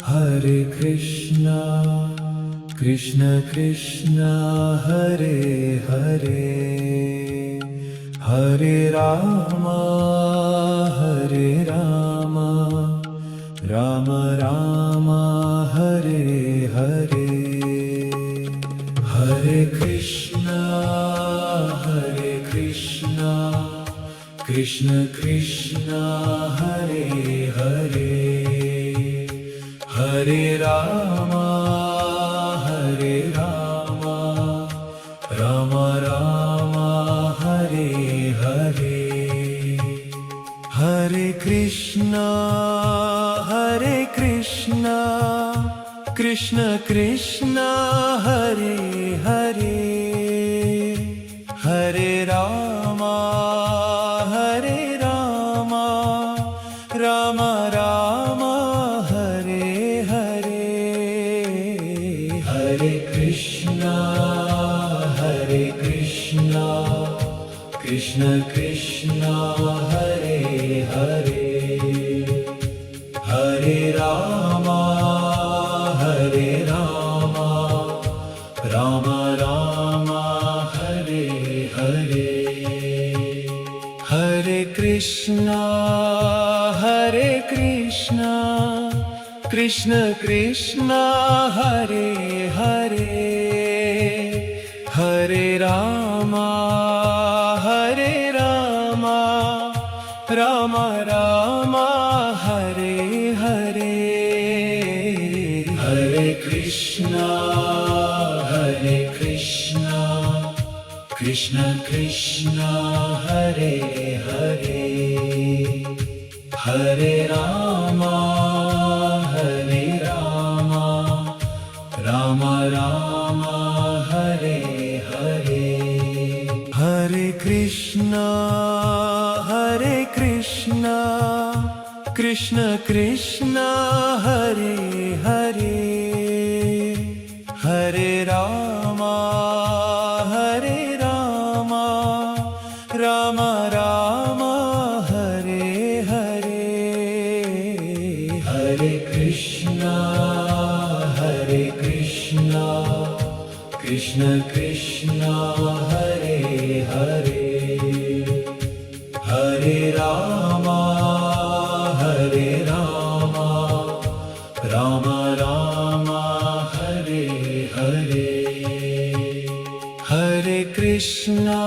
Hare Krishna, Krishna Krishna, Hare Hare, Hare Rama, Hare Rama, Rama Rama, Hare Hare, Hare Krishna, Krishna Krishna, Hare Hare, Hare Rama, Rama Rama, Hare Hare, Hare Krishna, Krishna Krishna, Hare Hare, Hare Rama, Rama Rama, Hare Hare, Hare Krishna, Krishna Krishna, Hare Hare, Hare Rama, Rama Rama, Hare Hare, Hare Krishna, Krishna Krishna, Hare Hare, Hare Rama, Rama Rama, Hare Hare, Hare Krishna, Krishna Krishna, Hare Hare, Hare Rama, Rama Rama, Hare Hare, Hare Krishna, Krishna Krishna, Hare Hare, Hare Rama, Rama Rama, Hare Hare, Hare Krishna, Krishna Krishna, Hare Hare, Hare Rama, Rama Rama, Hare Hare, Hare Krishna,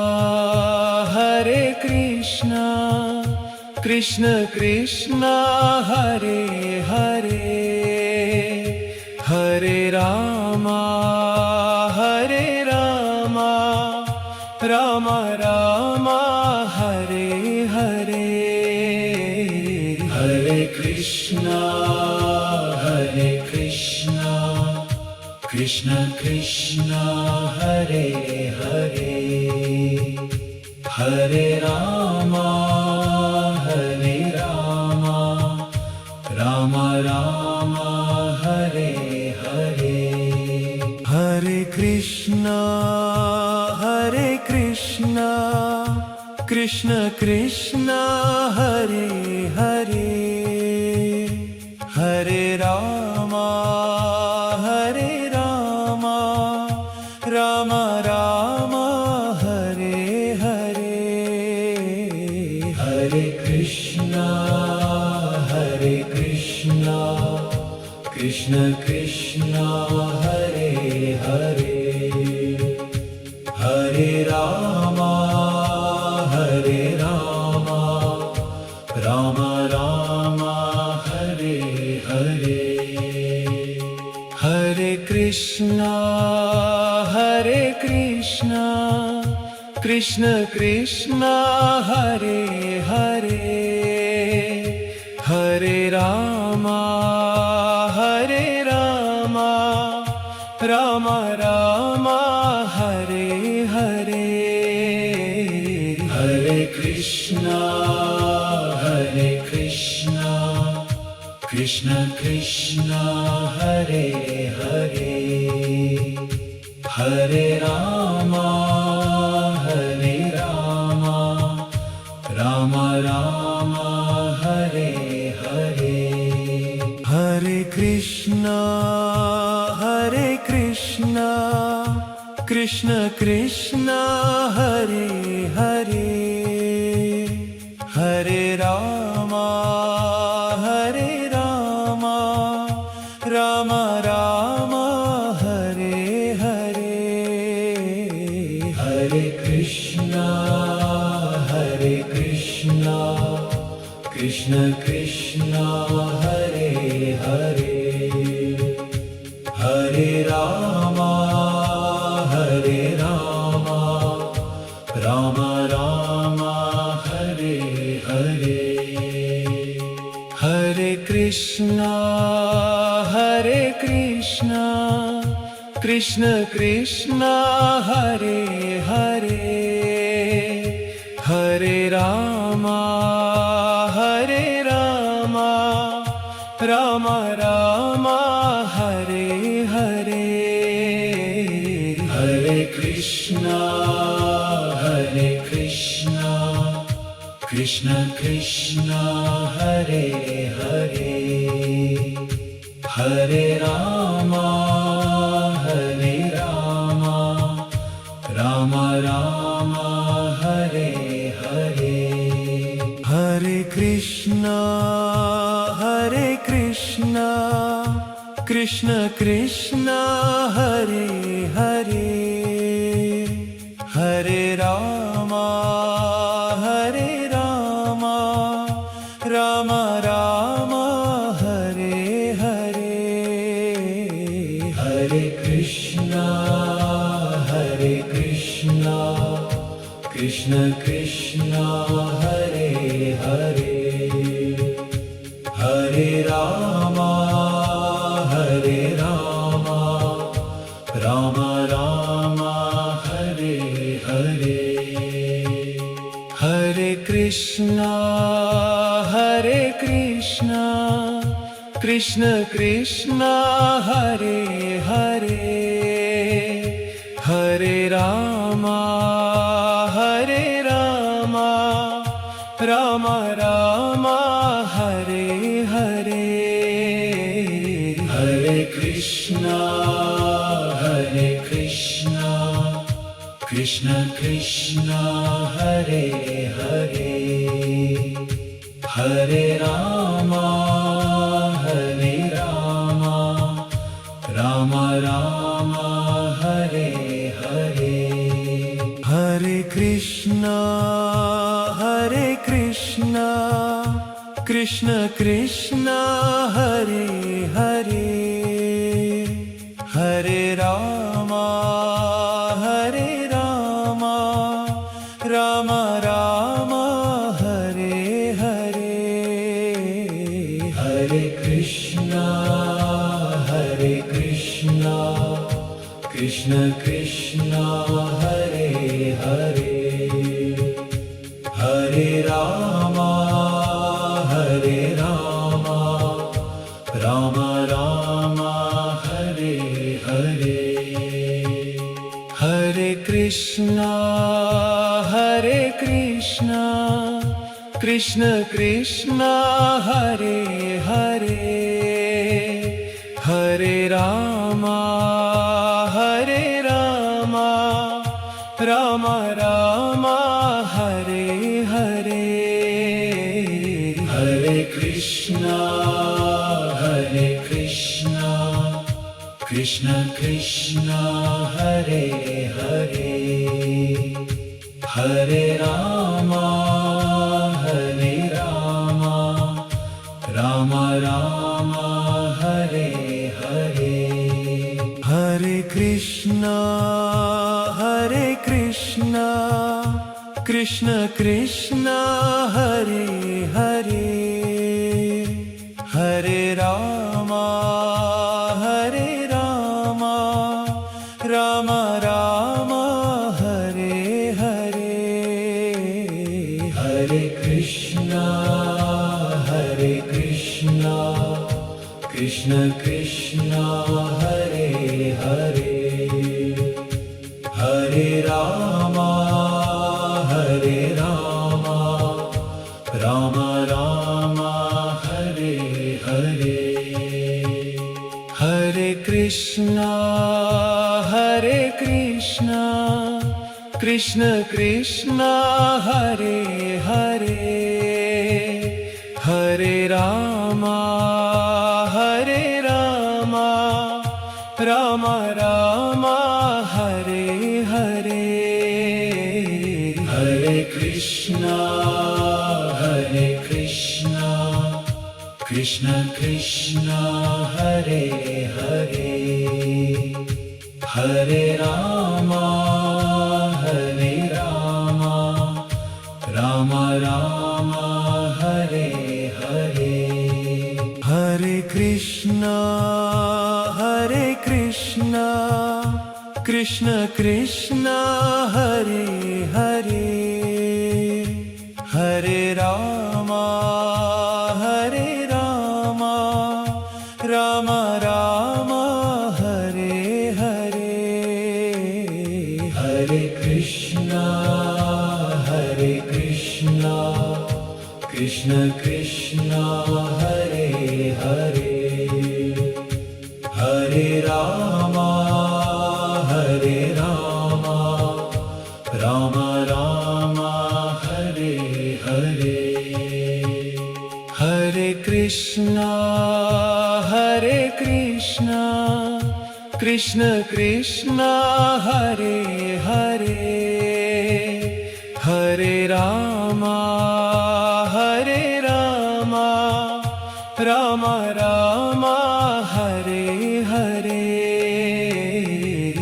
Krishna Krishna, Hare Hare, Hare Rama, Rama Rama, Hare Hare, Hare Krishna, Krishna Krishna, Hare Hare, Hare Rama, Rama Rama, Hare Hare, Hare Krishna, Krishna Krishna, Hare Hare, Hare Rama, Rama Rama, Hare Hare, Hare Krishna, Krishna Krishna, Hare Hare, Hare Rama, Rama Rama, Hare Hare, Hare Krishna, Krishna Krishna, Hare Hare, Hare Rama, Rama Rama, Hare Hare, Hare Krishna, Krishna Krishna, Hare Hare, Hare Rama, Rama Rama, Hare Hare, Krishna Krishna Hare Hare Hare Rama Ram Ram Hare Hare Hare Krishna Krishna Krishna Hare Hare Hare Ram Ram Ram Hare Hare Hare Krishna Krishna Krishna Hare Hare Hare Ram Ram Ram Hare Hare Hare Krishna Krishna Krishna Hare Hare Hare Ram Ram Ram Hare Hare Hare Krishna Krishna Krishna Hare Hare Hare Ram Ram Ram Hare Hare Hare Krishna Krishna Krishna Hare Hare Hare Ram Ram Ram Hare Hare Hare Krishna Krishna Krishna Hare Hare Hare Ram Ram Ram Hare Hare Hare Krishna Krishna Krishna Hare Hare Hare Ram Ram Ram Hare Hare Hare Krishna Krishna Krishna Hare Hare Hare Ram Ram Ram Hare Hare Hare Krishna Krishna Krishna Hare Hare Hare Ram Ram Ram Hare Hare Hare Krishna Krishna Krishna Hare Hare Hare Ram Ram Ram Hare Hare Hare Krishna Krishna Krishna Hare Hare Hare Ram Ram Ram Hare Hare Hare Krishna Krishna Krishna Hare Hare Hare Ram Ram Ram Hare Hare Hare Krishna Krishna Krishna Hare Hare Hare Ram Ram Ram Hare Hare Hare Krishna Krishna Krishna Hare Hare Hare Ram Ram Ram Hare Hare Hare Krishna Krishna Krishna Hare Hare Hare Ram Ram Ram Hare Hare Hare Krishna Krishna Krishna Hare Hare Hare Ram Ram Ram Hare Hare Hare Krishna Krishna Krishna Hare Hare Hare Ram Ram Ram Hare Hare Hare Krishna Krishna Krishna Hare Hare Hare Ram Ram Ram Hare Hare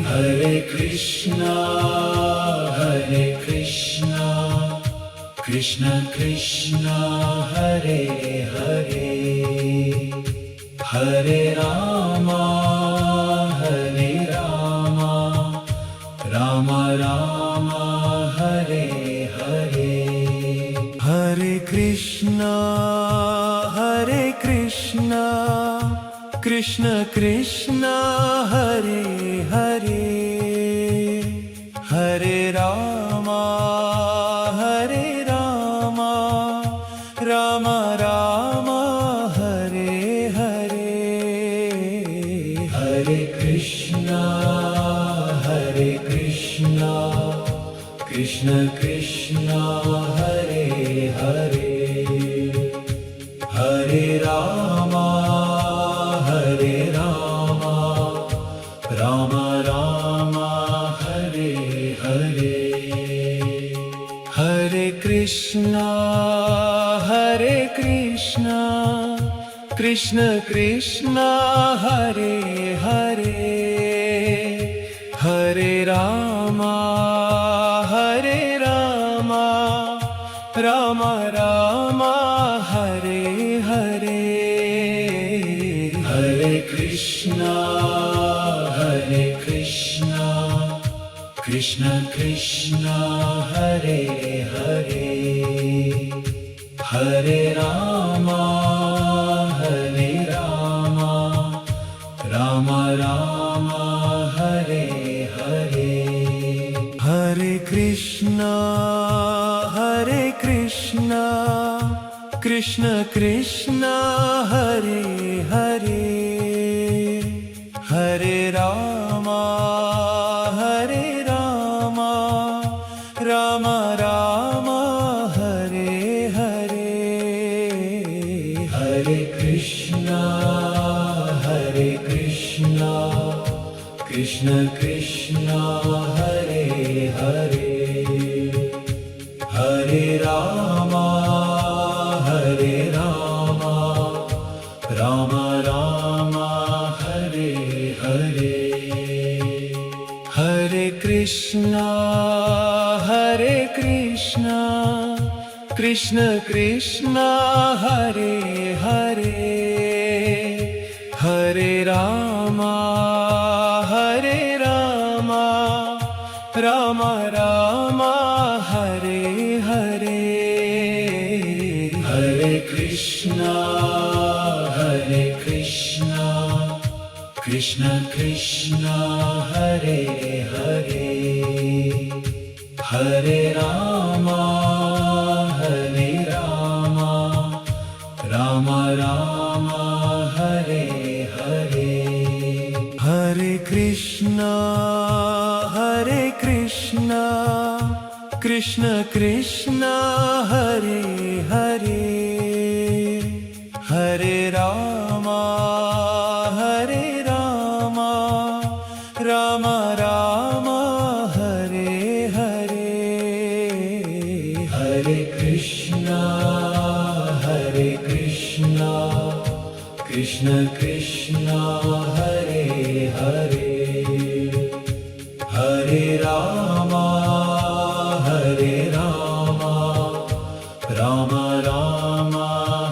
Hare Krishna Krishna Krishna Hare Hare Hare Ram Ram Ram Hare Hare Hare Krishna Krishna Krishna Hare Hare Hare Ram Ram Ram Hare Hare Hare Krishna Krishna Krishna Hare Hare Hare Ram Ram Ram Hare Hare Hare Krishna Krishna Krishna Hare Hare Hare Ram Ram Ram Hare Hare Hare Krishna Krishna Krishna Hare Hare Hare Ram Ram Ram Hare Hare Hare Krishna Krishna Krishna Hare Hare Hare Ram Ram Ram Hare Hare Hare Krishna Krishna Krishna Hare Hare Hare Ram Ram Ram Hare Hare Hare Krishna Krishna Krishna Hare Hare Hare Ram Ram Ram Hare Hare Hare Krishna Krishna Krishna Hare Hare Hare Ram Ram Ram Hare Hare Hare Krishna Krishna Krishna Hare Hare, Hare Ram Ram Ram Hare Hare, Hare Krishna Krishna Krishna Hare Hare, Hare Ram Ram Ram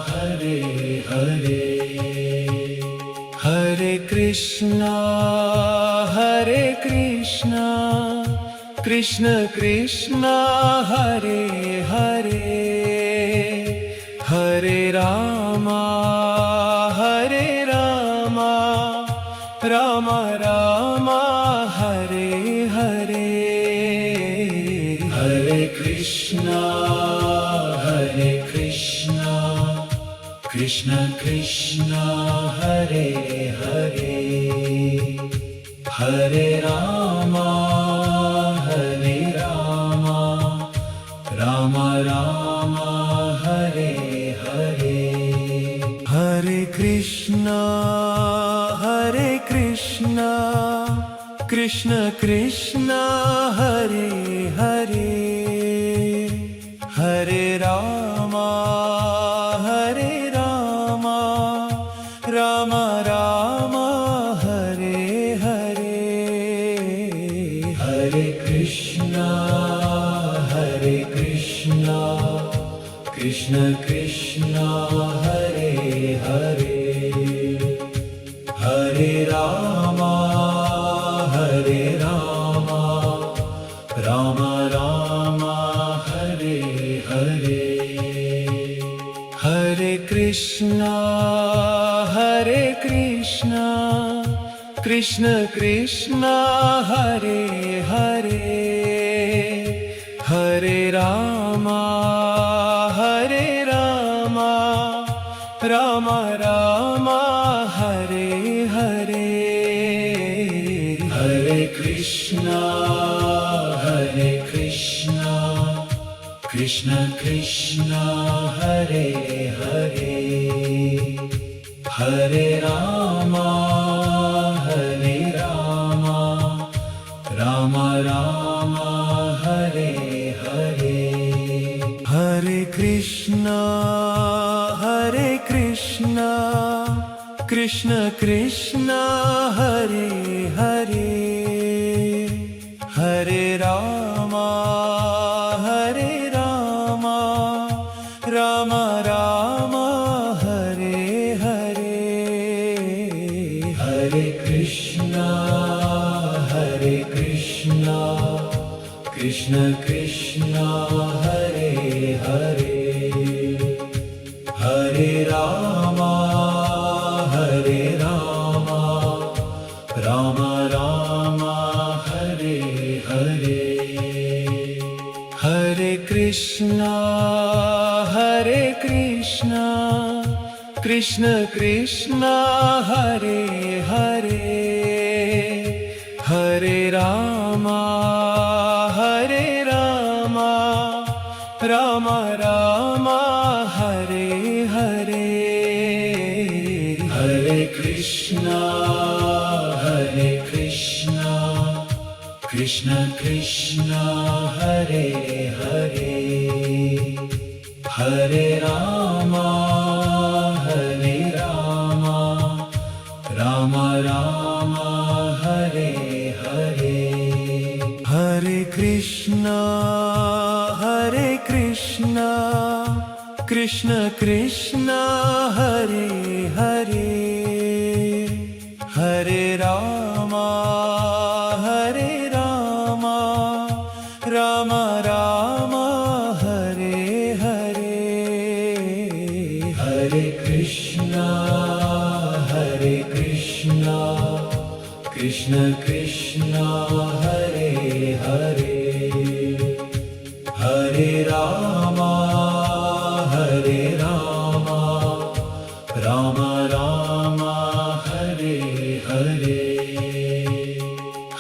Hare Hare, Hare Krishna Krishna Krishna Hare Hare, Hare Ram Ram Ram Hare Hare, Hare Krishna Krishna Krishna Hare Hare, Hare Ram Ram Ram Hare Hare, Hare Krishna Krishna Krishna Hare Hare, Hare Ram Ram Ram Hare Hare, Hare Krishna Krishna Krishna Hare Hare, Hare Ram Ram Ram Hare Hare, Hare Krishna Krishna Krishna Hare Hare, Hare Ram Ram Ram Hare Hare, Hare Krishna Krishna Krishna Hare Hare, Hare Ram Ram Ram Hare Hare, Hare Krishna Krishna Krishna Hare Hare, Hare Ram Ram Ram Hare Hare, Hare Krishna Krishna Krishna Hare Hare, Hare Ram Ram Ram Hare Hare, Hare Krishna Krishna Krishna Hare Hare, Hare Ram Ram Ram Hare Hare, Hare Krishna Krishna Krishna Hare Hare, Hare Ram Ram Ram Hare Hare, Hare Krishna Krishna Krishna Hare Hare, Hare Ram Ram Ram Hare Hare, Hare Krishna Krishna Krishna Hare Hare, Hare Ram Ram Ram Hare Hare,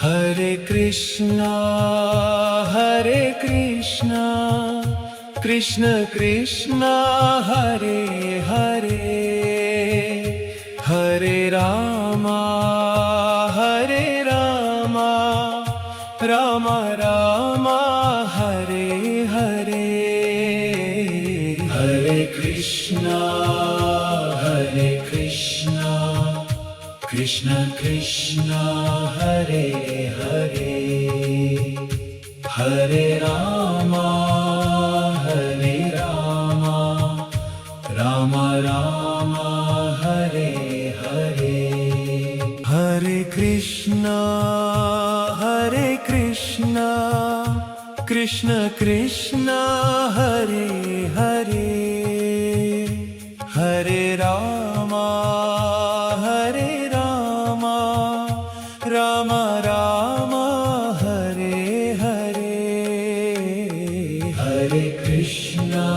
Hare Krishna Krishna, Krishna Krishna, Hare Hare, Hare Rama, Hare Rama, Rama Rama, Hare Hare. Hare Krishna, Krishna Krishna, Hare Hare, Hare Rama, Rama Rama, Hare Hare. Hare Krishna, Krishna Krishna, Hare Hare, Hare Rama, Rama Rama, Hare Hare. Hare Krishna,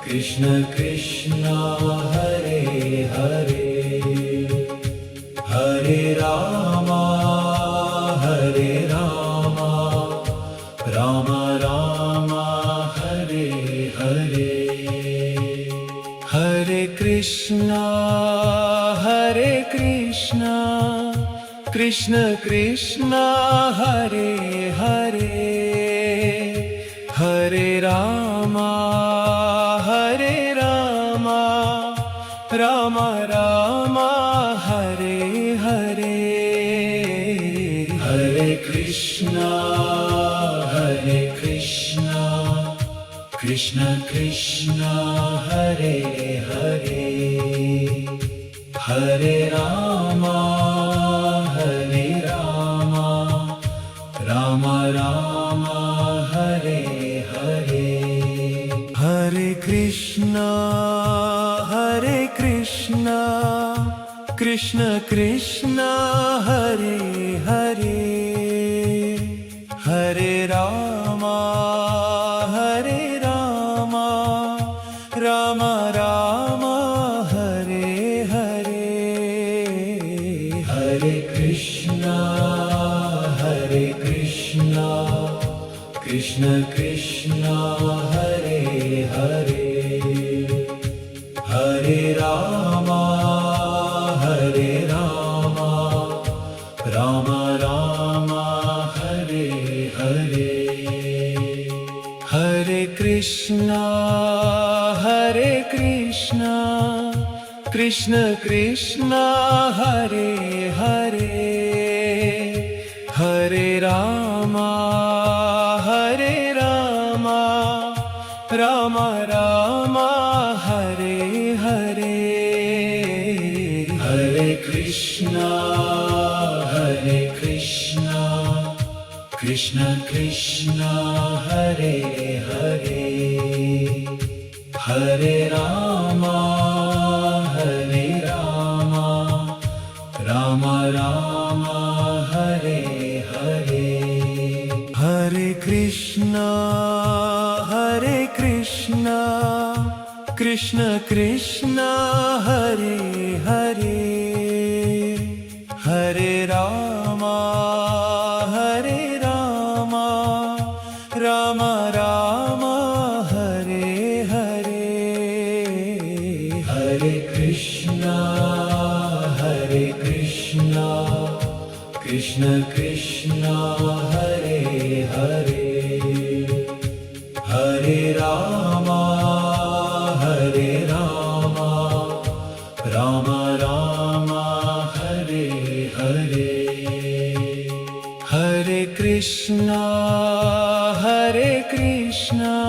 Krishna Krishna, Hare Hare, Hare Rama, Rama Rama, Hare Hare. Hare Krishna, Krishna Krishna, Hare Hare, Hare Rama, Rama Rama, Hare Hare. Hare Krishna, Krishna Krishna, Hare Hare, Hare Rama, Rama Rama, Hare Hare. Hare Krishna, Krishna Krishna, Hare Hare, Hare Rama, Rama Rama, Hare Hare. Hare Krishna, Krishna Krishna, Hare Hare, Hare Rama, Rama Rama, Hare Hare. Hare Krishna, Krishna Krishna, Hare Hare, Hare Rama, Rama Rama, Hare Hare. Hare Krishna, Krishna Krishna, Hare Hare, Hare Rama, Rama Rama, Hare Hare. Hare Krishna, Krishna Krishna, Hare Hare, Hare Rama, Rama Rama, Hare Hare. Hare Krishna, Krishna Krishna, Hare Hare, Hare Rama, Rama Rama, Hare Hare. Hare Krishna,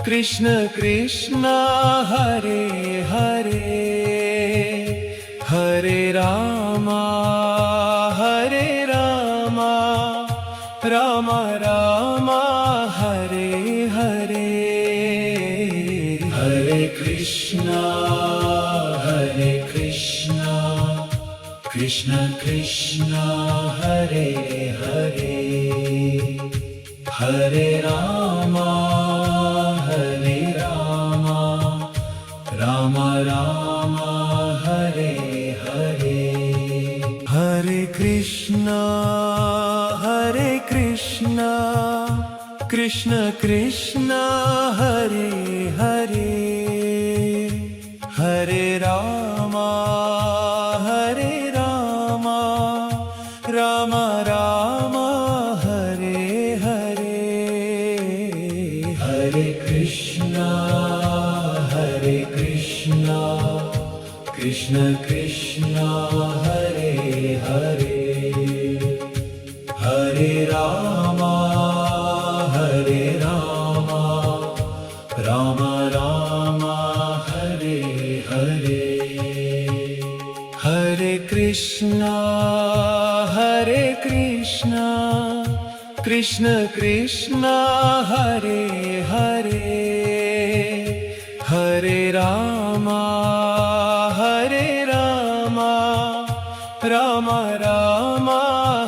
Krishna Krishna, Hare Hare, Hare Rama, Rama Rama, Hare Hare. Hare Krishna, Krishna Krishna, Hare Hare, Hare Rama, Rama Rama, Hare Hare. Hare Krishna, Hare Krishna, Krishna Krishna, Hare Hare, Hare Rama, Hare Rama, Rama Rama, Hare Hare. Hare Krishna, Krishna Krishna, Hare Hare, Hare Rama, Rama Rama, Hare Hare. Hare Krishna, Krishna Krishna, Hare Hare, Hare Rama, Rama Rama,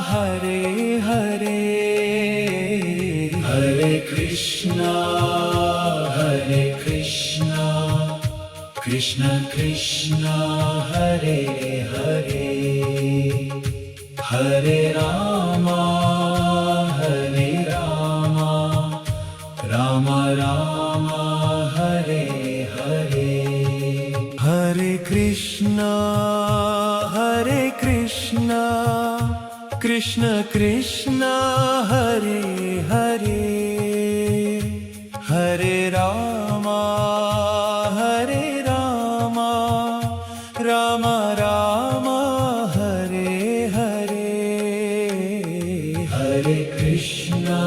Hare Hare. Hare Krishna, Krishna Krishna, Hare Hare, Hare Rama, Rama Rama, Hare Hare. Hare Krishna, Krishna Krishna, Hare Hare, Hare Rama, Rama Rama, Hare Hare. Hare Krishna,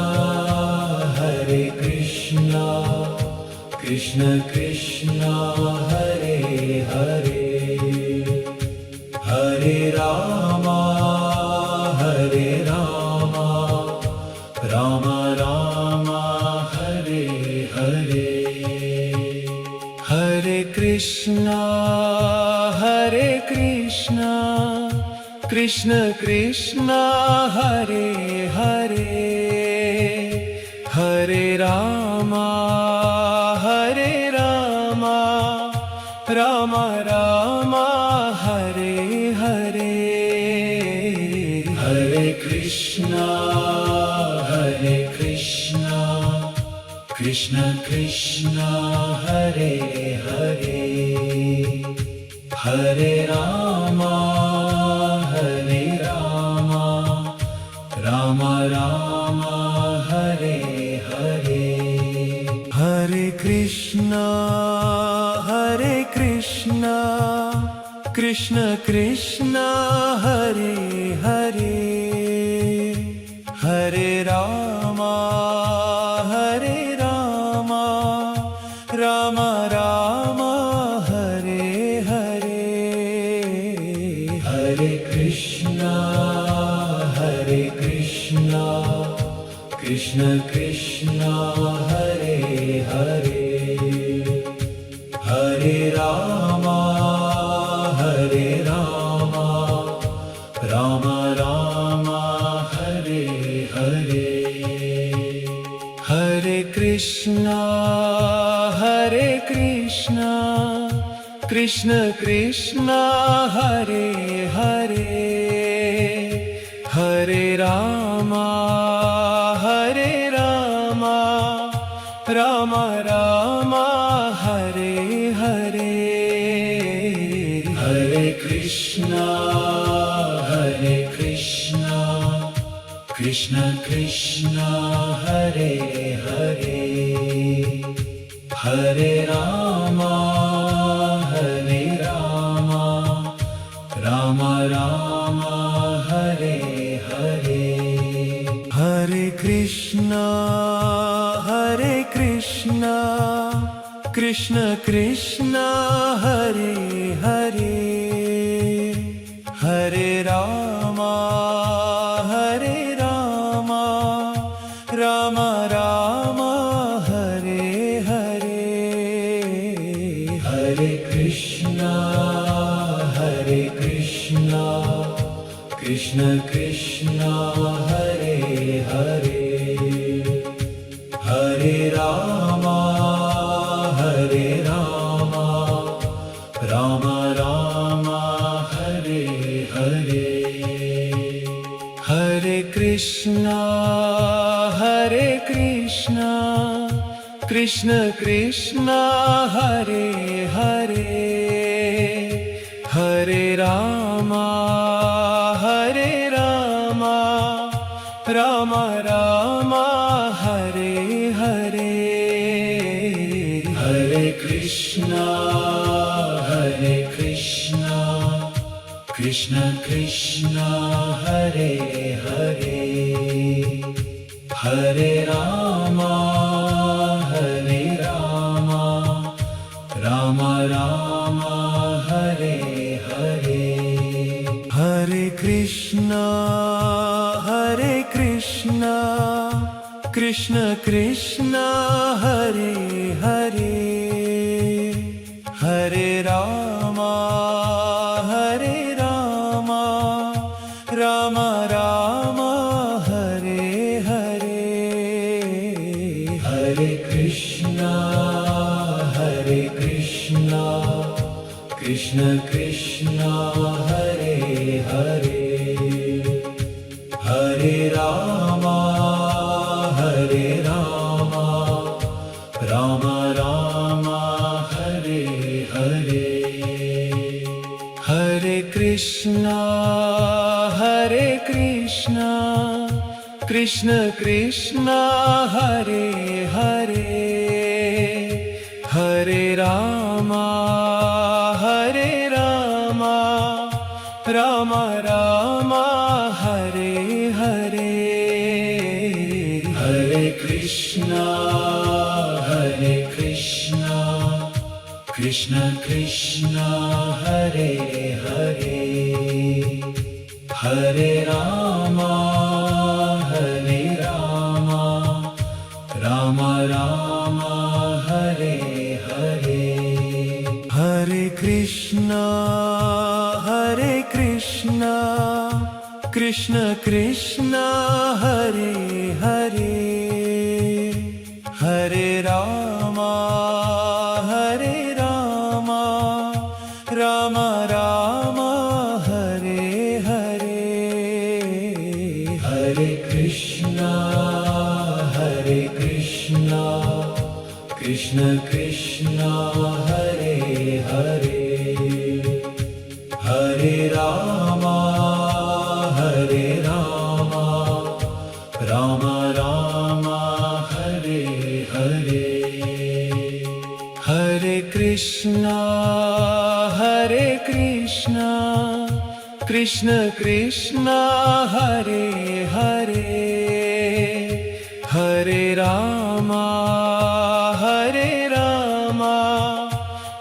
Krishna Krishna, Hare Hare, Hare Rama, Rama Rama, Hare Hare. Hare Krishna, Krishna Krishna, Hare Hare, Hare Rama, Rama Rama, Hare Hare. Hare Krishna, Krishna Krishna, Hare Hare, Hare Rama, Rama Rama, Hare Hare. Hare Krishna, Krishna Krishna, Hare Hare, Hare Rama, Rama Rama, Hare Hare. Hare Krishna, Krishna Krishna, Hare Hare, Hare Rama, Rama Rama, Hare Hare. Hare Krishna, Krishna Krishna, Hare Hare, Hare Rama, Rama Rama, Hare Hare. Hare Krishna, Krishna Krishna, Hare Hare, Hare Rama, Rama Rama, Hare Hare. Hare Krishna, Krishna Krishna, Hare Hare, Hare Rama, Rama Rama, Hare Hare. Hare Krishna, Krishna Krishna, Hare Hare, Hare Rama, Rama Rama, Hare Hare. Hare Krishna Krishna Krishna Hare Hare Hare Rama Rama Rama Hare Hare Hare Krishna Krishna Krishna Hare Hare Hare Rama Rama Rama Hare Hare Hare Krishna Krishna Krishna Hare Hare Hare Rama Rama Rama Hare Hare Hare Krishna Krishna Krishna Hare Hare Hare Rama Rama Rama Hare Hare Hare Krishna Krishna Krishna Hare Hare Hare Rama Rama Rama Hare Hare Hare Krishna Krishna Krishna Hare Hare Hare Rama Rama Rama Hare Hare Hare Krishna Krishna Krishna Hare Hare Hare Rama Rama Rama Hare Hare Hare Krishna Krishna Krishna Hare Hare Hare Rama Rama Rama Hare Hare Hare Krishna Krishna Krishna Hare Hare Hare Rama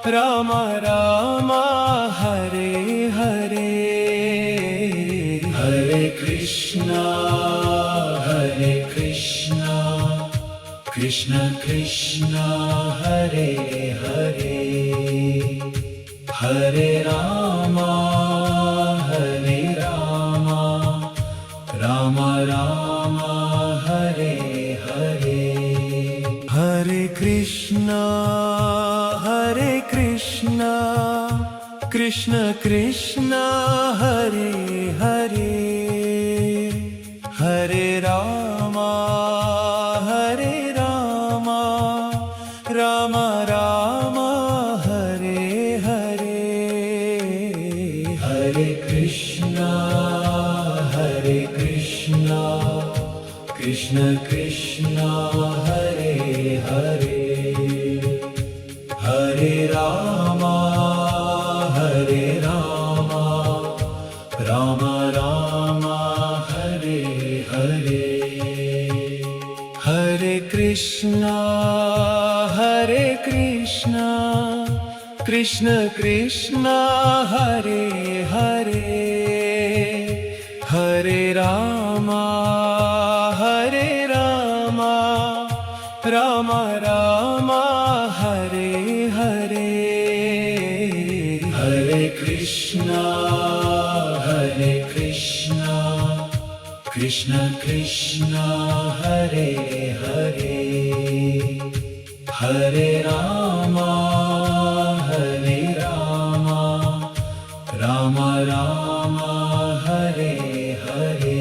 Rama Rama Hare Hare Hare Krishna Krishna Krishna Hare Hare Hare Rama Rama Rama Hare Hare Hare Krishna Krishna Krishna Hare Hare Hare Rama Rama Rama Hare Hare Hare Krishna Krishna Krishna Hare Hare Hare Rama Rama Rama Hare Hare Hare Krishna Krishna Krishna Hare Hare Hare Rama Rama Rama Hare Hare Hare Krishna Krishna Krishna Hare Hare Hare Rama Rama Rama Hare Hare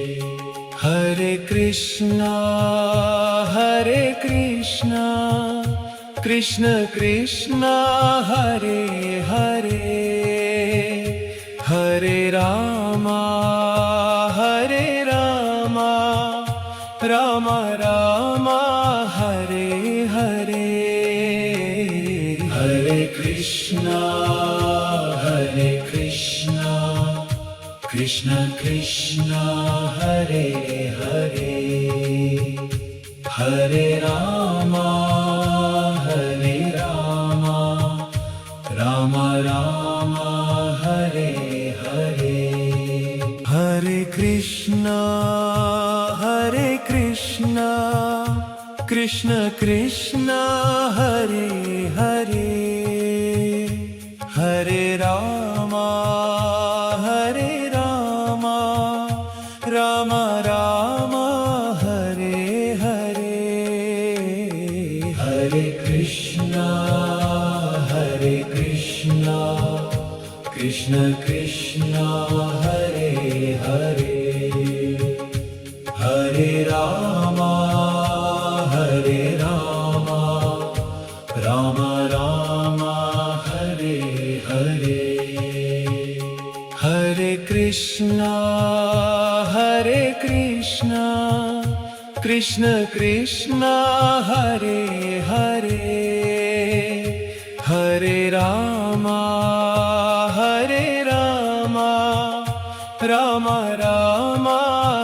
Hare Krishna, Krishna Krishna, Hare Hare, Hare Rama, Rama Rama, Hare Hare. Hare Krishna, Krishna Krishna, Hare Hare, Hare Rama, Rama Rama, Hare Hare. Hare Krishna, Krishna Krishna, Hare Hare, Hare Rama, Rama Rama, Hare Hare. Hare Krishna, Krishna Krishna, Hare Hare, Hare Rama, Rama Rama, Hare Hare. Krishna Hare Krishna Krishna Krishna Hare Hare Hare Rama Hare Rama Rama Rama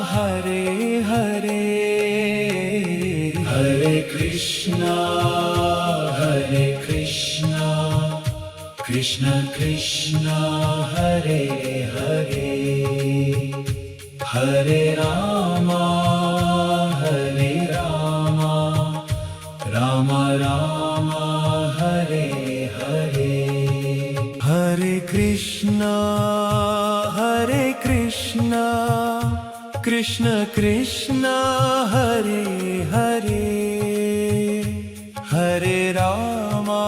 Hare Hare Hare Krishna Krishna Krishna Hare Hare Hare Rama Rama Rama Hare Hare Hare Krishna Krishna Krishna Hare Hare Hare Rama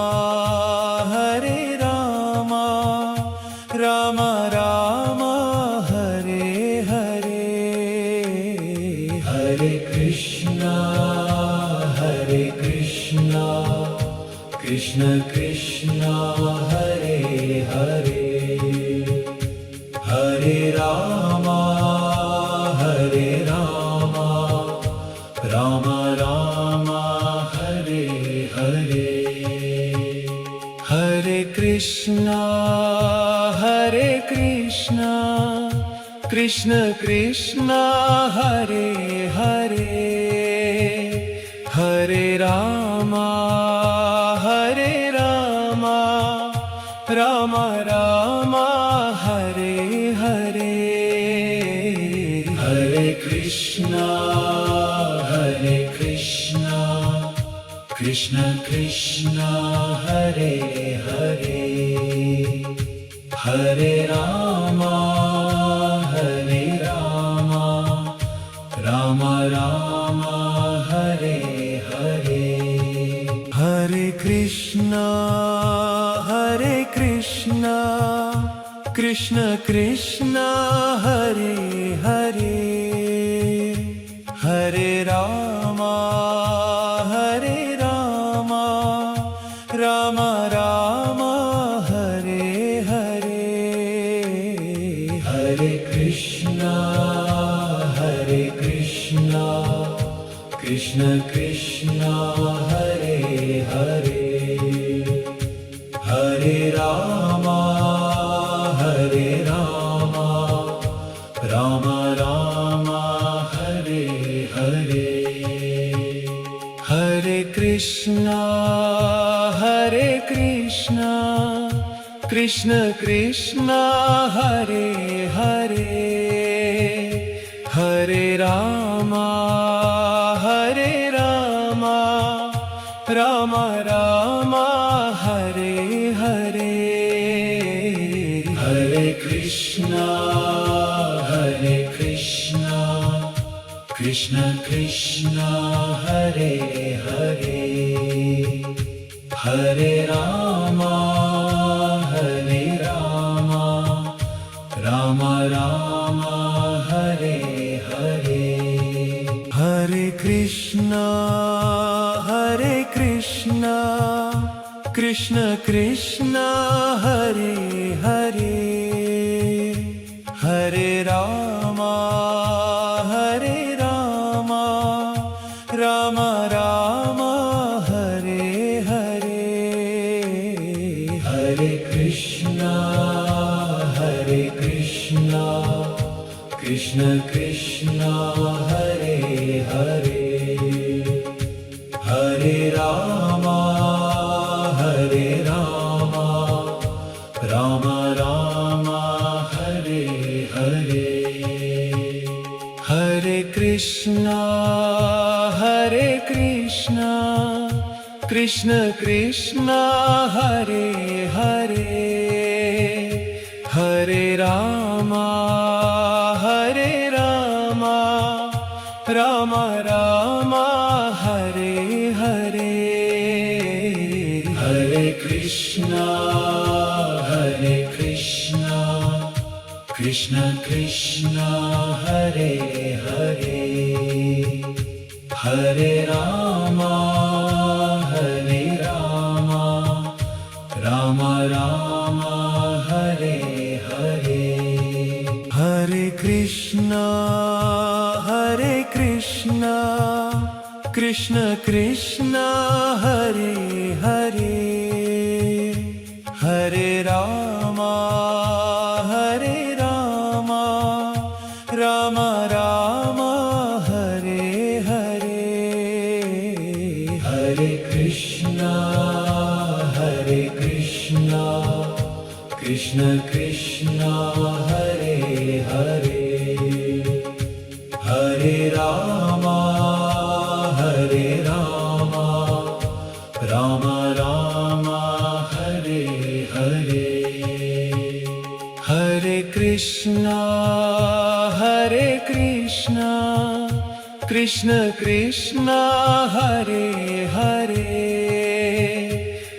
Rama Rama Hare Hare Hare Krishna Krishna Krishna Hare Hare Hare Rama Rama Rama Hare Hare Hare Krishna Krishna Krishna Hare Hare Hare Rama Rama Rama Hare Hare Hare Krishna Krishna Krishna Hare Hare Hare Rama Rama Rama Hare Hare Hare Krishna Krishna Krishna Hare Hare Hare Rama Rama Rama Hare Hare Hare Krishna Krishna Krishna Hare Hare Hare Rama Rama Rama Hare Hare Hare Krishna Krishna Krishna Hare Hare Hare Rama Rama Rama Hare Hare Hare Krishna Krishna Krishna Hare Hare Hare Rama Rama Rama Hare Hare Hare Krishna Krishna Krishna Hare Hare Hare Rama Rama Rama Hare Hare Hare Krishna Krishna Krishna Hare Hare Hare Rama Rama Rama Hare Hare Hare Krishna Krishna Krishna Hare Hare Hare Rama Rama Rama Hare Hare Hare Krishna Krishna Krishna Hare Hare Hare Rama Rama Rama Hare Hare Krishna Krishna Krishna Hare Hare Hare Rama Rama Rama Hare Hare Hare Krishna Krishna Krishna Hare Hare Hare Rama Rama Rama Hare Hare Hare Krishna Krishna Krishna Hare Hare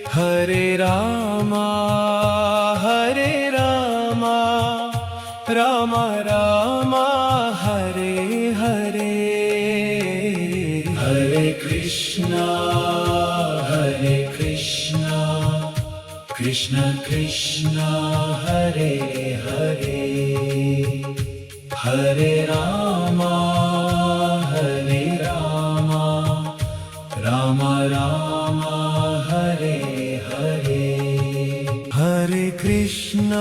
Hare Rama Rama Rama Hare Hare Hare Krishna Krishna Krishna Hare Hare Hare Rama Rama Rama Hare Hare Hare Krishna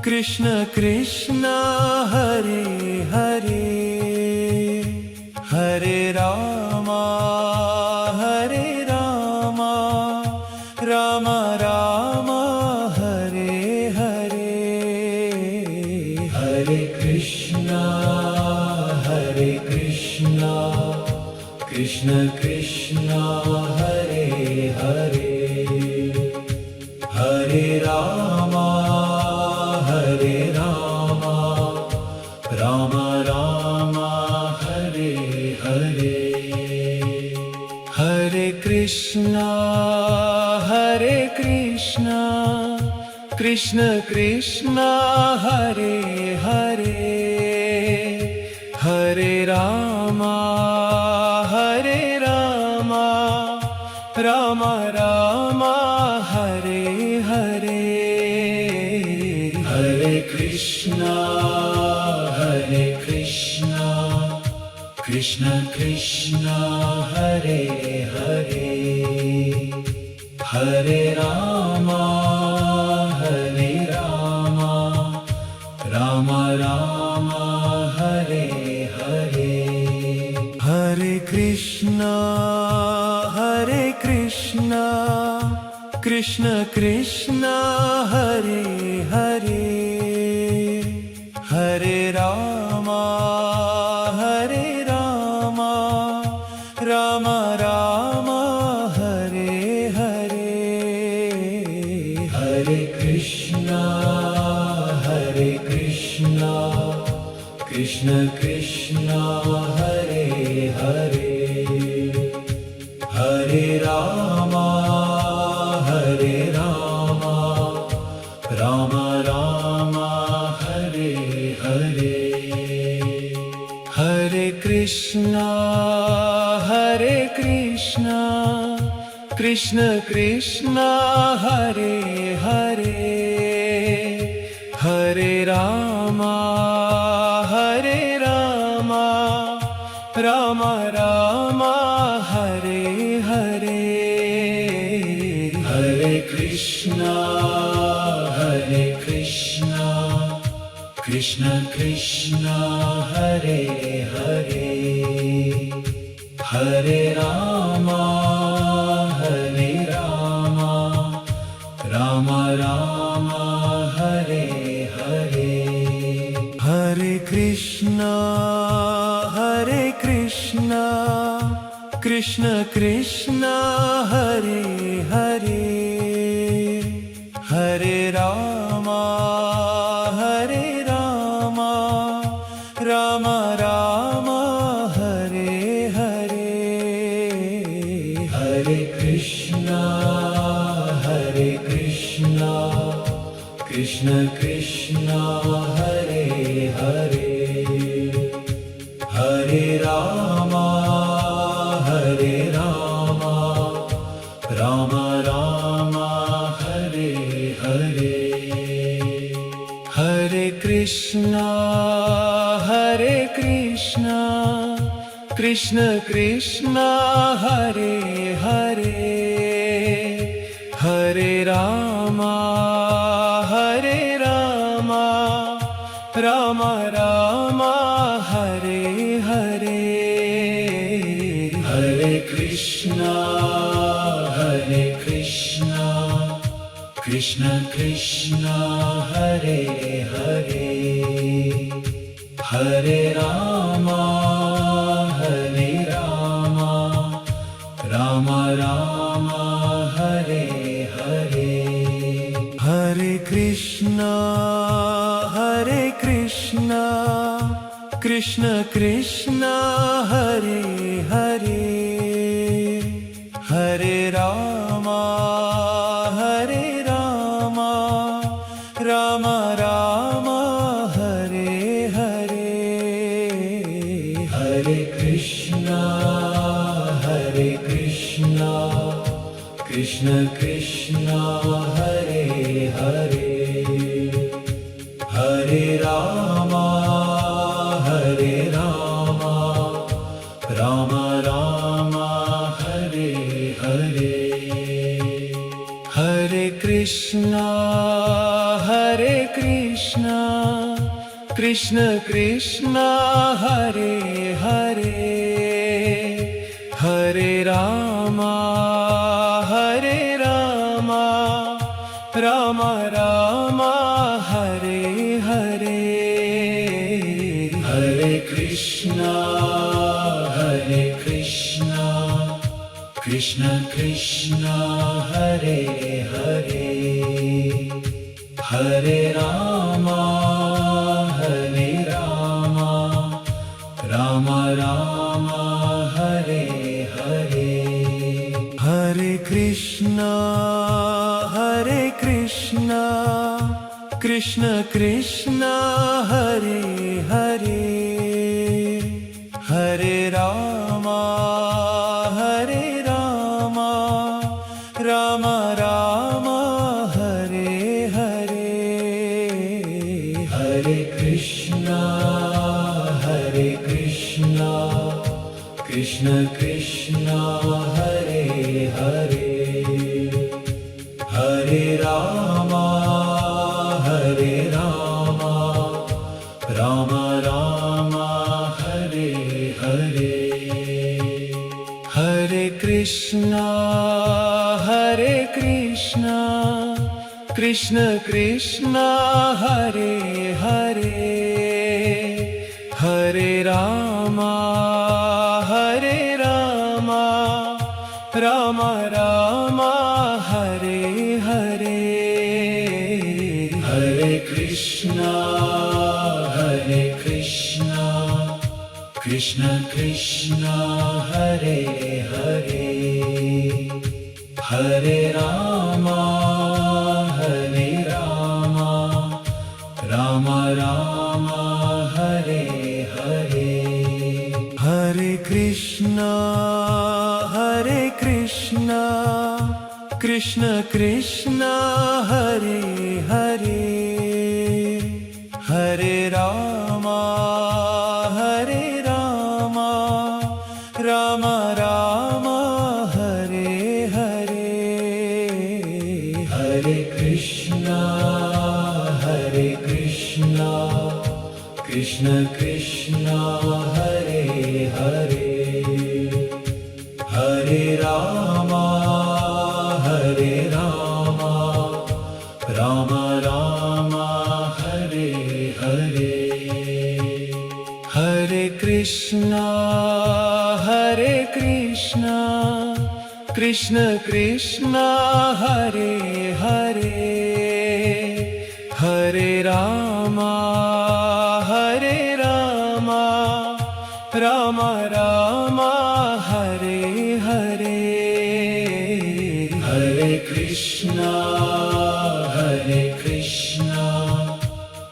Krishna Krishna Hare Hare Hare Rama Rama Rama Hare Hare Hare Krishna Krishna Krishna Hare Hare Hare Rama Rama Rama Hare Hare Hare Krishna Krishna Krishna Hare Hare Hare Rama Rama Rama Hare Hare Hare Krishna Krishna Krishna Hare Hare Hare Rama Rama Rama Hare Hare Hare Krishna Krishna Krishna Hare Hare Hare Rama Rama Rama Hare Hare Hare Krishna Krishna Krishna Hare Hare Hare Rama Rama Rama Hare Hare Hare Krishna Krishna Krishna Hare Hare Hare Rama Rama Rama Hare Hare Hare Krishna Krishna Krishna Hare Hare Hare Rama Rama Rama Hare Hare Hare Krishna Krishna Krishna Hare Hare Hare Rama Rama Rama Hare Hare Hare Krishna Krishna Krishna Hare Hare Hare Rama Rama Rama Hare Hare Krishna Hare Krishna Krishna Krishna Hare Hare Hare Rama Hare Rama Rama Rama Hare Hare Hare Krishna Krishna Krishna Hare Hare Hare Rama Rama Rama Hare Hare Hare Krishna Krishna Krishna Hare Hare Hare Rama Rama Rama Hare Hare Hare Krishna Krishna Krishna Hare Hare Hare Rama Rama Rama Hare Hare Hare Krishna Krishna Krishna Hare Hare Hare Rama Rama Rama Hare Hare Hare Krishna Krishna Krishna Hare Hare Hare Rama Rama Rama Hare Hare Hare Krishna Krishna Krishna Hare Hare Hare Rama Rama Rama Hare Hare Hare Krishna Krishna Krishna Hare Hare Hare Rama Rama Rama Hare Hare Hare Krishna Krishna Krishna Hare Hare Hare Rama Rama Rama Hare Hare Hare Krishna Krishna Krishna Hare Hare Hare Rama Rama Rama Hare Hare Hare Krishna Krishna Krishna Hare Hare Hare Rama Rama Rama Hare Hare Hare Krishna Krishna Krishna Hare Hare Hare Rama Rama Rama Hare Hare Hare Krishna Krishna Krishna Hare Hare Hare Rama Rama Rama Hare Hare Hare Krishna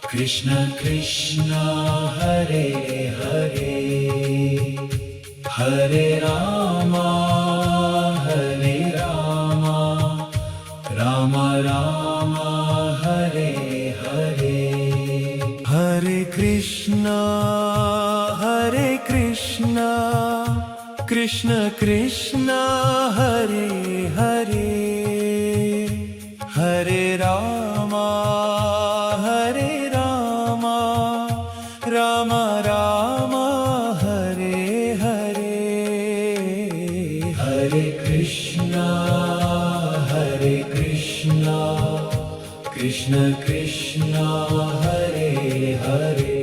Krishna Krishna Hare Hare Hare Rama Rama Rama Hare Hare Krishna Krishna Krishna Hare Hare Hare Rama Rama Rama Hare Hare Hare Krishna Krishna Krishna Hare Hare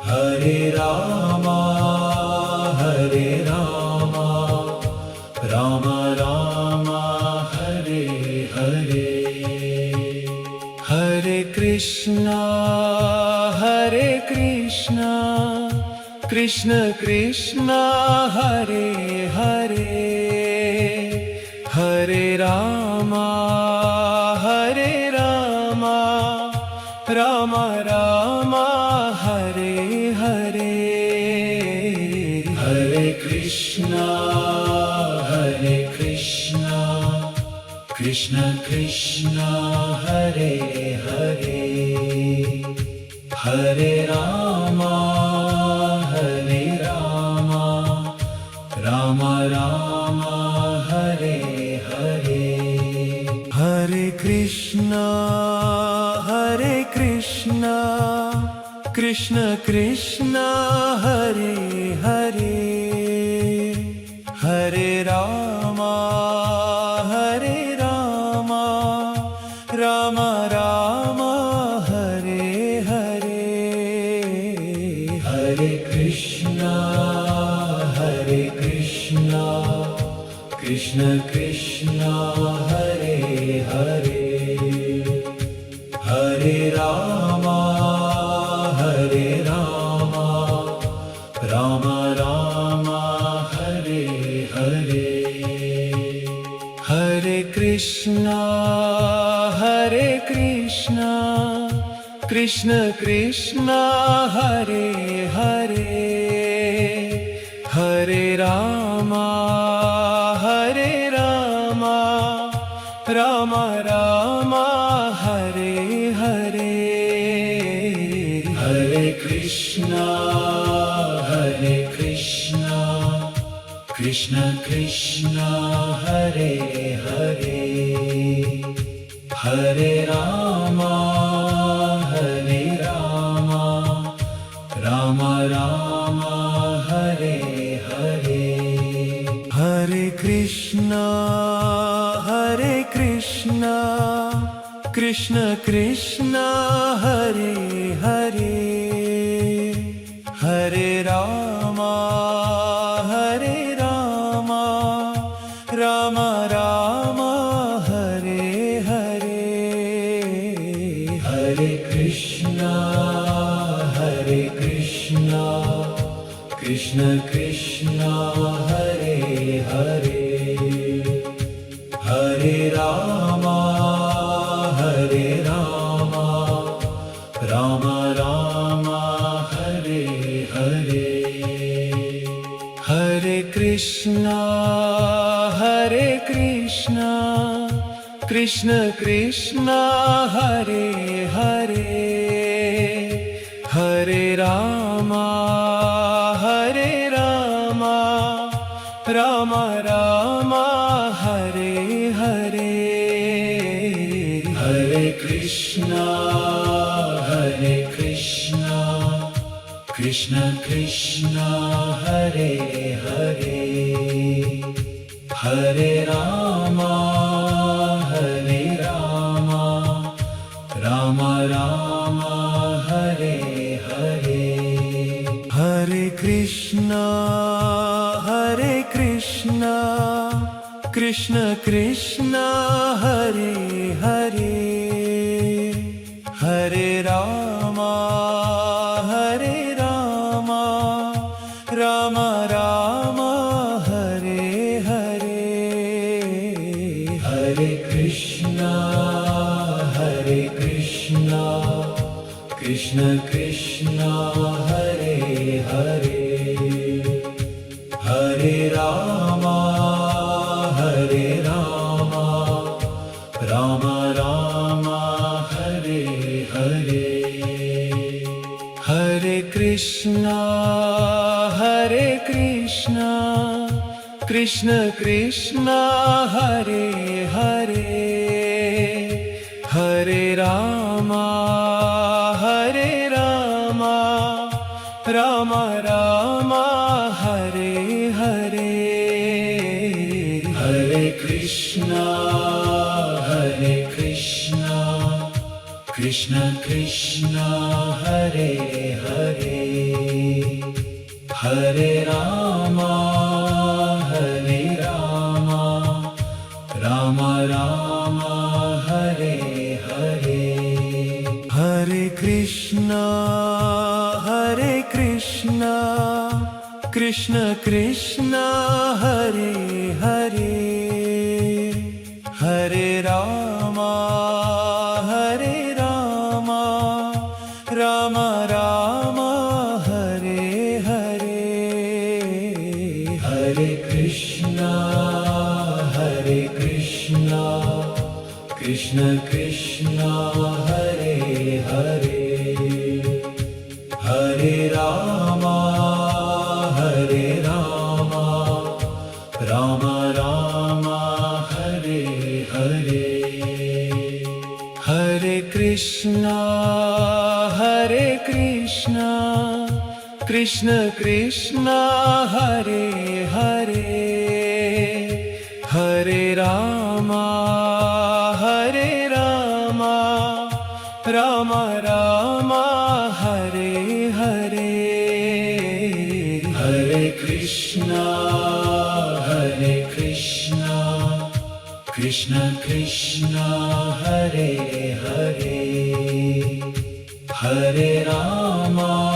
Hare Rama Rama Rama Hare Hare Hare Krishna Krishna Krishna Hare Hare Hare Rama Rama Rama Hare Hare Hare Krishna Krishna Krishna Hare Hare Hare Rama Rama Rama Hare Hare Hare Krishna Krishna Krishna Hare Hare Hare Rama Rama Rama Hare Hare Hare Krishna Krishna Krishna Hare Hare Hare Rama Rama Rama Hare Hare Hare Krishna Krishna Krishna Hare Hare Hare Rama Rama Rama Hare Hare Hare Krishna Krishna Krishna Hare Hare Hare Rama Rama Rama Hare Hare Hare Krishna Krishna Krishna Hare Hare Hare Rama Rama Rama Hare Hare Hare Krishna Krishna Krishna Hare Hare Hare Rama Rama Rama Hare Hare Hare Krishna Krishna Krishna Hare Hare Hare Rama Rama Rama Hare Hare Hare Krishna Krishna Krishna Hare Hare Hare Rama Rama Rama Hare Hare Hare Krishna Krishna Krishna Hare Hare Hare Rama Rama Rama Hare Hare Hare Krishna Krishna Krishna Hare Hare Hare Rama Rama Rama Hare Hare Krishna Hare Krishna Krishna Krishna Hare Hare Hare Rama Hare Rama Rama Rama Hare Hare Hare Krishna Krishna Krishna Hare Hare Hare Rama Rama Rama Hare Hare Hare Krishna Krishna Krishna Hare Hare Hare Rama Rama Rama Hare Hare Hare Krishna Krishna Krishna Hare Hare Hare Rama Rama Rama Hare Hare Hare Krishna Krishna Krishna Hare Hare Hare Rama Rama Rama Hare Hare Hare Krishna Krishna Krishna Hare Hare Hare Rama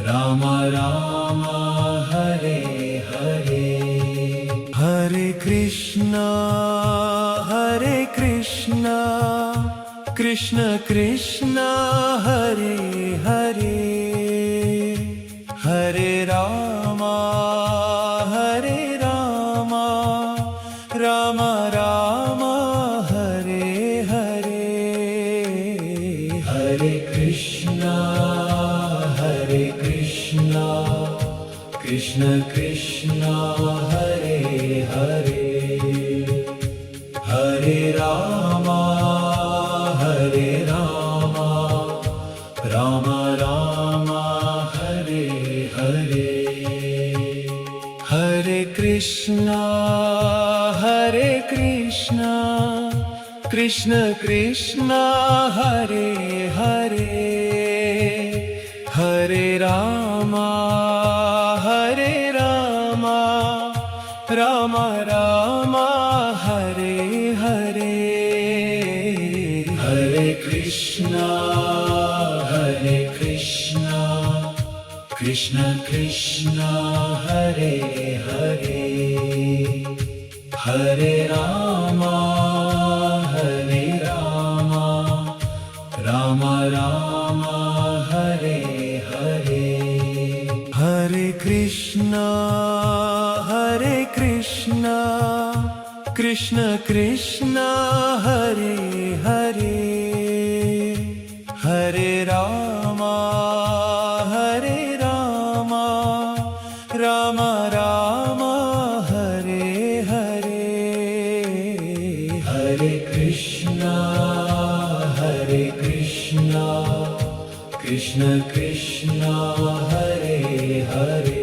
Rama Rama Hare Hare Hare Krishna Krishna Krishna Hare Hare Hare Rama Rama Rama Hare Hare Hare Krishna Krishna Krishna Hare Hare Hare Rama Rama Rama Hare Hare Hare Krishna Krishna Krishna Hare Hare Hare Rama Rama Rama Hare Hare Hare Krishna Krishna Krishna Hare Hare Hare Rama Rama Rama Hare Hare Hare Krishna Krishna Krishna Hare Hare Hare Rama Rama Rama Hare Hare Hare Krishna Krishna Krishna Hare Hare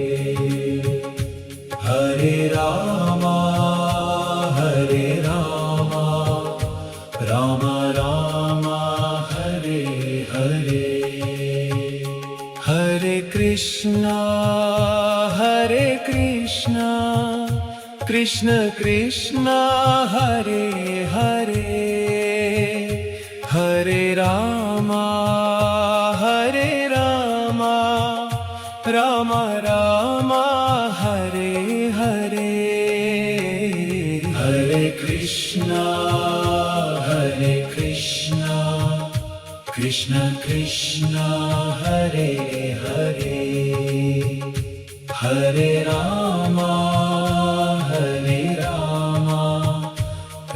Hare Rama Rama Rama Hare Hare Hare Krishna Krishna Krishna Hare Hare Hare Rama Rama Rama Hare Hare Hare Krishna Krishna Krishna Hare Hare Hare Rama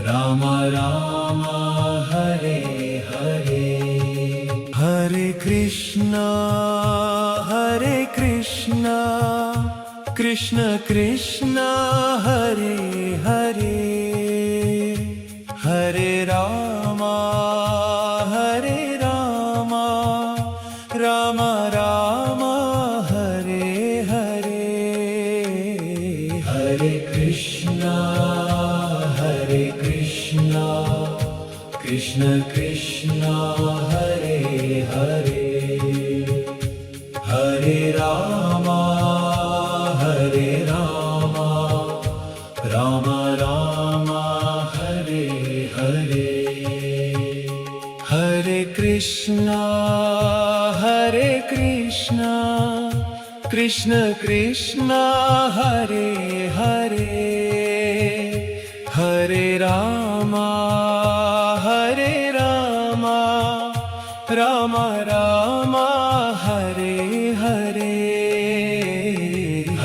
Rama Rama Hare Hare Krishna Krishna Hare Hare Hare Rama Hare Rama Rama Rama Hare Hare Hare Krishna Krishna Krishna Hare Hare Hare Rama Rama Rama Hare Hare Hare Krishna Krishna Krishna Hare Hare Hare Rama Rama Rama Hare Hare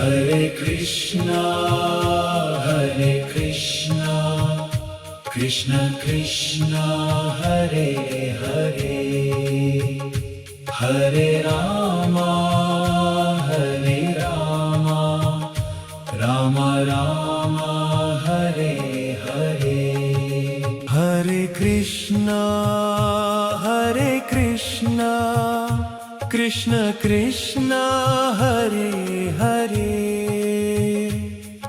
Hare Krishna Krishna Krishna Hare Hare Hare Rama Rama Rama Hare Hare Hare Krishna Krishna Krishna Hare Hare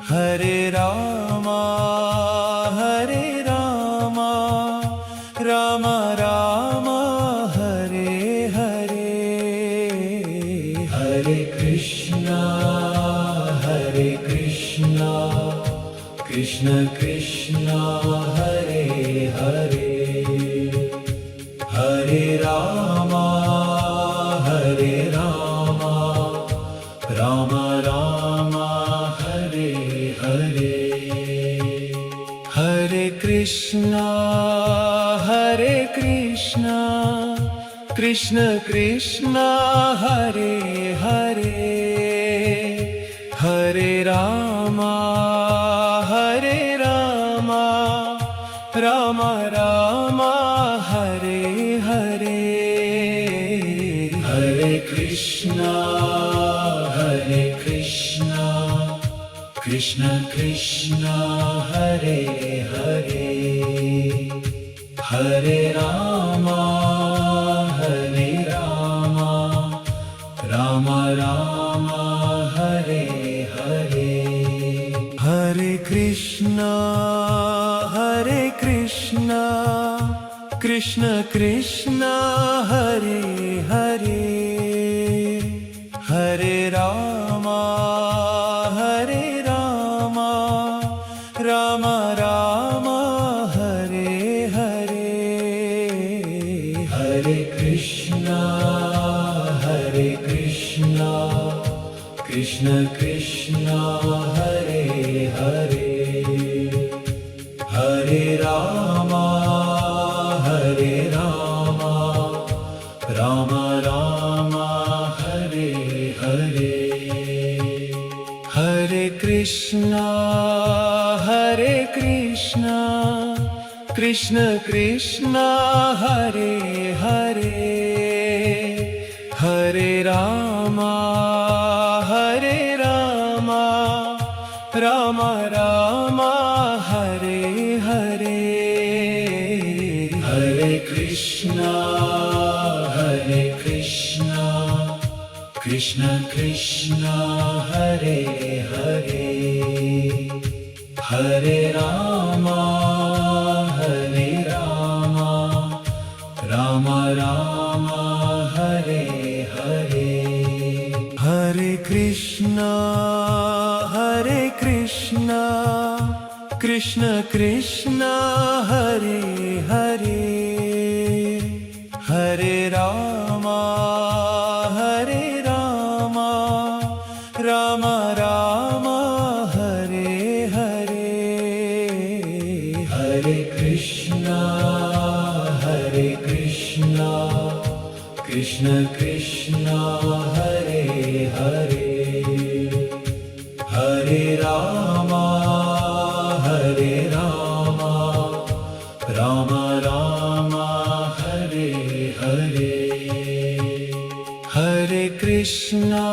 Hare Rama Rama Rama Hare Hare Hare Krishna Krishna Krishna Hare Hare Hare Rama Rama Rama Hare Hare Hare Krishna Krishna Krishna Hare Hare Hare Rama Rama Rama Hare Hare Hare Krishna Krishna Krishna Hare Hare Hare Rama Rama Rama Hare Hare Hare Krishna Krishna Krishna Hare Hare Hare Rama Rama Rama Hare Hare Hare Krishna Krishna Krishna Hare Hare Hare Rama Rama Rama Hare Hare Hare Krishna Krishna Krishna Hare Hare Hare Rama Rama Rama Hare Hare Hare Krishna Krishna Krishna Hare Hare Hare Rama Rama Rama Hare Hare Hare Krishna Krishna Krishna Hare Hare Hare Rama Rama Rama Hare Hare Hare Krishna Krishna Krishna Hare Hare Hare Rama Rama Rama Hare Hare Hare Krishna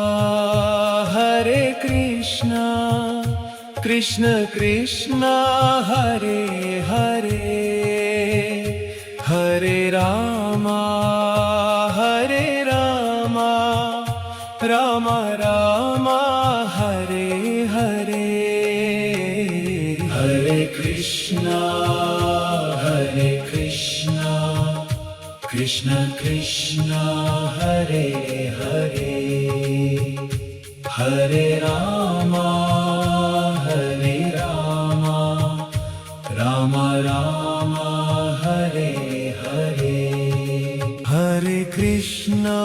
Krishna Krishna Hare Hare Hare Rama Ram Ram Hare Hare Hare Krishna Krishna Krishna Hare Hare Hare Ram Ram Ram Hare Hare Hare Krishna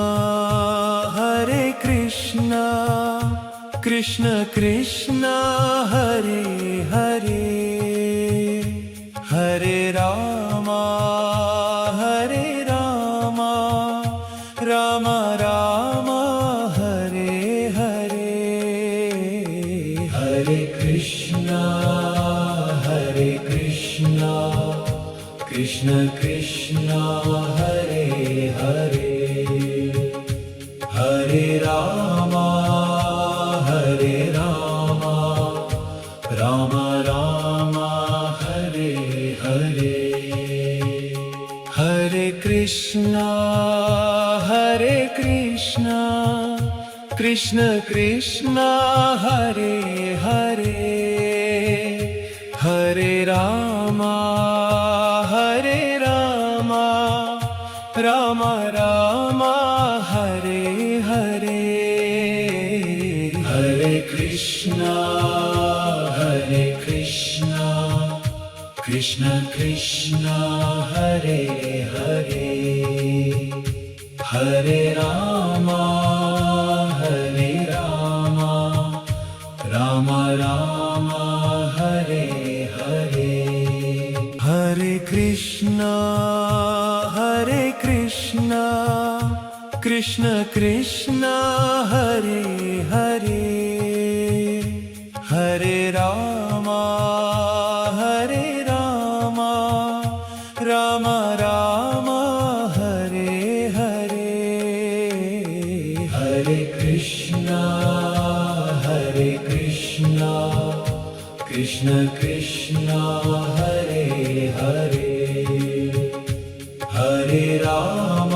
Krishna Krishna Hare Hare Hare Ram Ram Ram Hare Hare Hare Krishna Krishna Krishna Hare Hare Hare Ram Ram Ram Hare Hare Hare Krishna Krishna Krishna Hare Hare Hare Ram Ram Ram Hare Hare Hare Krishna Krishna Krishna Hare Hare Hare Ram Ram Ram Hare Hare Hare Krishna Krishna Krishna Hare Hare Hare Ram Ram Ram Hare Hare Hare Krishna Krishna Krishna Hare Hare Hare Ram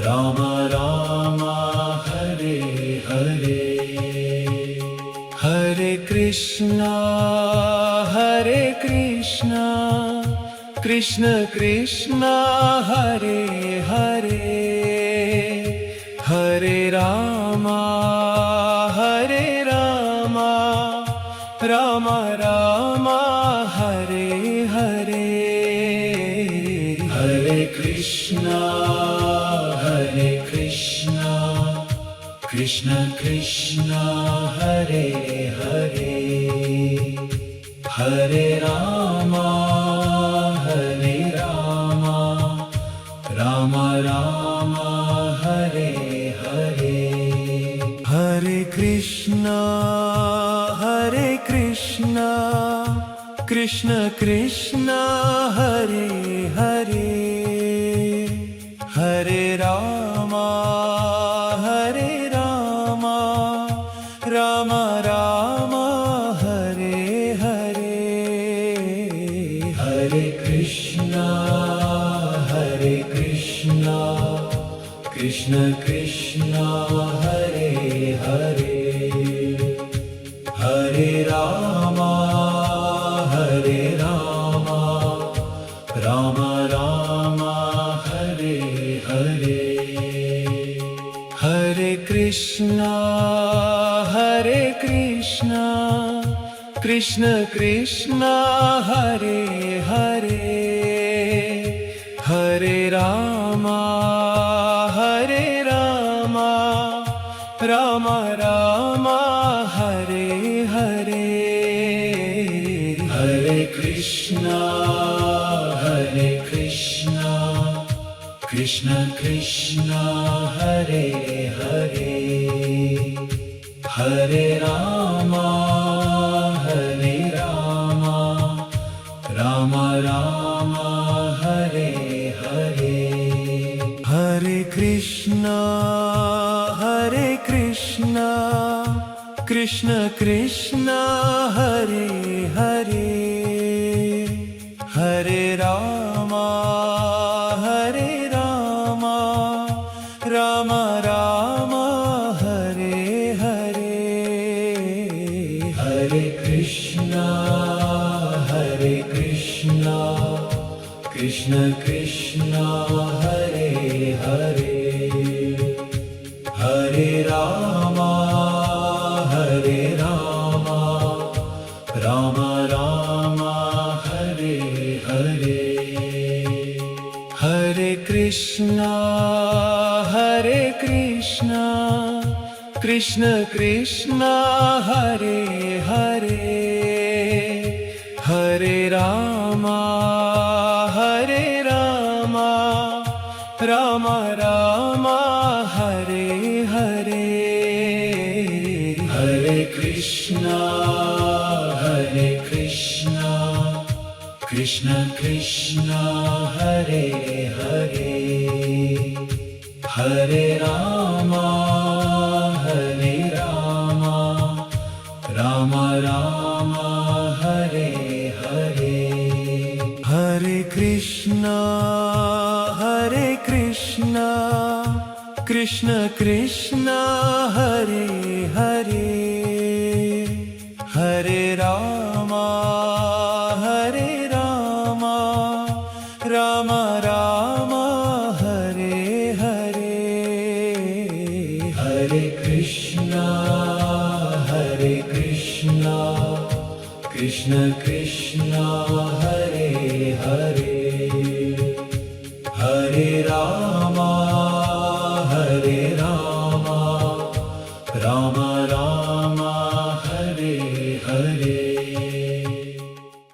Ram Ram Hare Hare Hare Krishna Krishna Krishna Hare Hare Hare Ram Ram Ram Hare Hare Hare Krishna Krishna Krishna Hare Hare Hare Ram Ram Ram Hare Hare Hare Krishna Krishna Krishna Hare Hare Hare Ram Ram Ram Hare Hare Hare Krishna Krishna Krishna Hare Hare Hare Ram Ram Ram Hare Hare Hare Krishna Krishna Krishna Hare Hare Hare Ram Ram Ram Hare Hare Hare Krishna Krishna Krishna Hare Hare Hare Ram Ram Ram Hare Hare Hare Krishna Krishna Krishna Hare Hare Hare Rama Hare Rama Rama Rama Hare Hare Hare Krishna Krishna Krishna Hare Hare Hare Rama Rama Rama Hare Hare Hare Krishna Krishna Krishna Hare Hare Hare Rama Rama Rama Hare Hare Hare Krishna Krishna Krishna Hare Hare Hare Rama Rama Rama Hare Hare Hare Krishna Krishna Krishna Hare Hare Hare Rama Rama Rama Hare Hare Hare Krishna Krishna Krishna Hare Hare Hare Rama